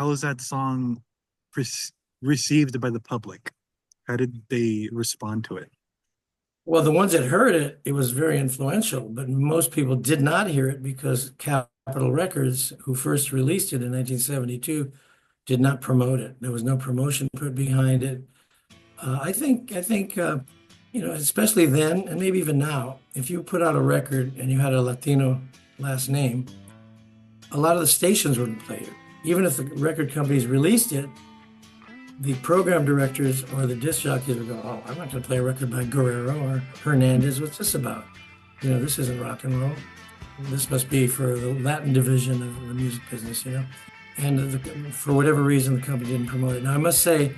How was that song received by the public? How did they respond to it? Well, the ones that heard it, it was very influential, but most people did not hear it because Capitol Records, who first released it in 1972, did not promote it. There was no promotion put behind it. Especially then, and maybe even now, if you put out a record and you had a Latino last name, a lot of the stations wouldn't play it. Even if the record companies released it, the program directors or the disc jockeys would go, "Oh, I'm not going to play a record by Guerrero or Hernandez. What's this about? This isn't rock and roll. This must be for the Latin division of the music business, And for whatever reason, the company didn't promote it. Now, I must say,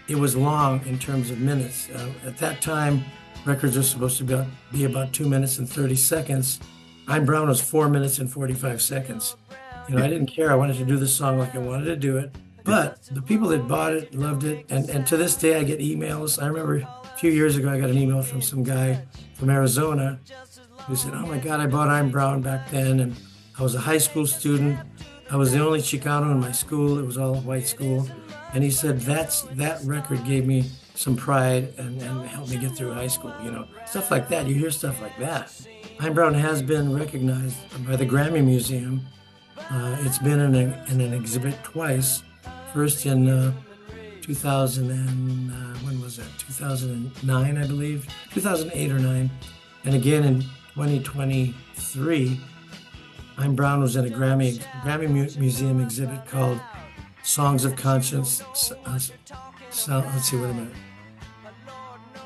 it was long in terms of minutes. At that time, records were supposed to be about 2 minutes and 30 seconds. I'm Brown was 4 minutes and 45 seconds. I didn't care. I wanted to do the song like I wanted to do it. But the people that bought it loved it. And to this day, I get emails. I remember a few years ago, I got an email from some guy from Arizona who said, "Oh my God, I bought I'm Brown back then. And I was a high school student. I was the only Chicano in my school. It was all a white school." And he said, that record gave me some pride and helped me get through high school, stuff like that. You hear stuff like that. I'm Brown has been recognized by the Grammy Museum. It's been in an exhibit twice. First in 2000 and when was that? 2009, I believe, 2008 or 9, and again in 2023. I'm Brown was in a Grammy Museum exhibit called Songs of Conscience. Let's see, wait a minute.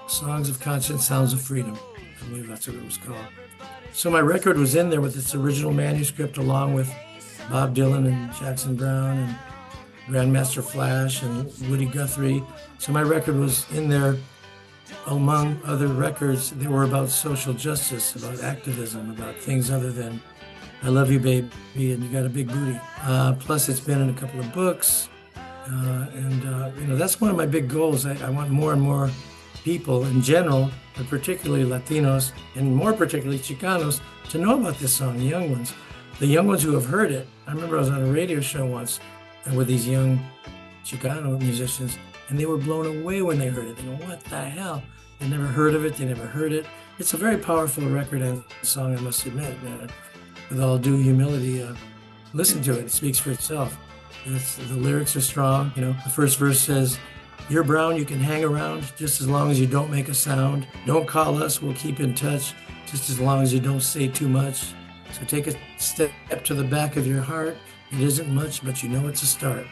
Songs of Conscience, Sounds of Freedom. I believe that's what it was called. So my record was in there with its original manuscript, along with Bob Dylan and Jackson Browne and Grandmaster Flash and Woody Guthrie. So my record was in there among other records that were about social justice, about activism, about things other than "I love you, baby," and "you got a big booty." Plus, it's been in a couple of books. That's one of my big goals. I want more and more people in general, but particularly Latinos, and more particularly Chicanos, to know about this song, the young ones. The young ones who have heard it. I remember I was on a radio show once with these young Chicano musicians, and they were blown away when they heard it. They go, "What the hell?" They never heard of it. They never heard it. It's a very powerful record and song, I must admit. With all due humility, listen to it. It speaks for itself. The lyrics are strong. The first verse says, "You're Brown, you can hang around just as long as you don't make a sound. Don't call us, we'll keep in touch just as long as you don't say too much. So take a step to the back of your heart. It isn't much, but you know it's a start.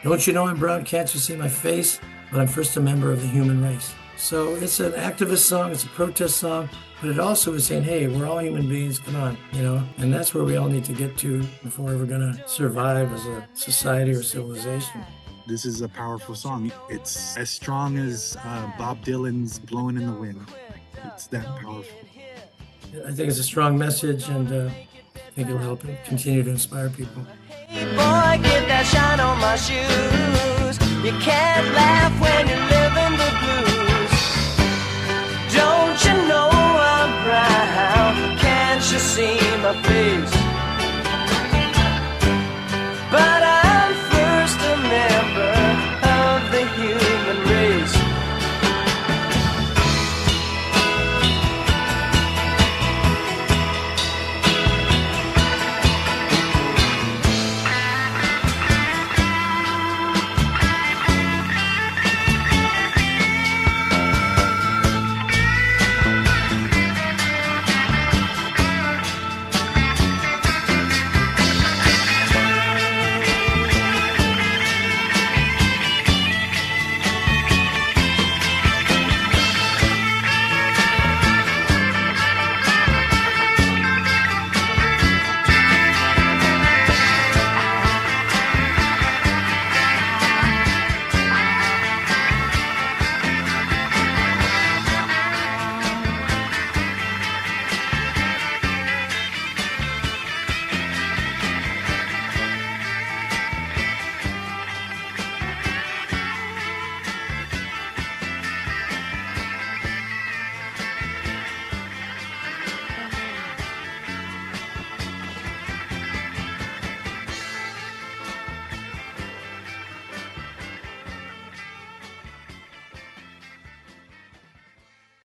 Don't you know I'm Brown? Can't you see my face? But I'm first a member of the human race." So it's an activist song, it's a protest song, but it also is saying, hey, we're all human beings, come on, and that's where we all need to get to if we're ever gonna survive as a society or civilization. This is a powerful song. It's as strong as Bob Dylan's "Blowing in the Wind." It's that powerful. I think it's a strong message, and I think it'll help continue to inspire people. Boy, get that shine on my shoes. You can't laugh when you're living the blues. Don't you know I'm brown? Can't you see my face?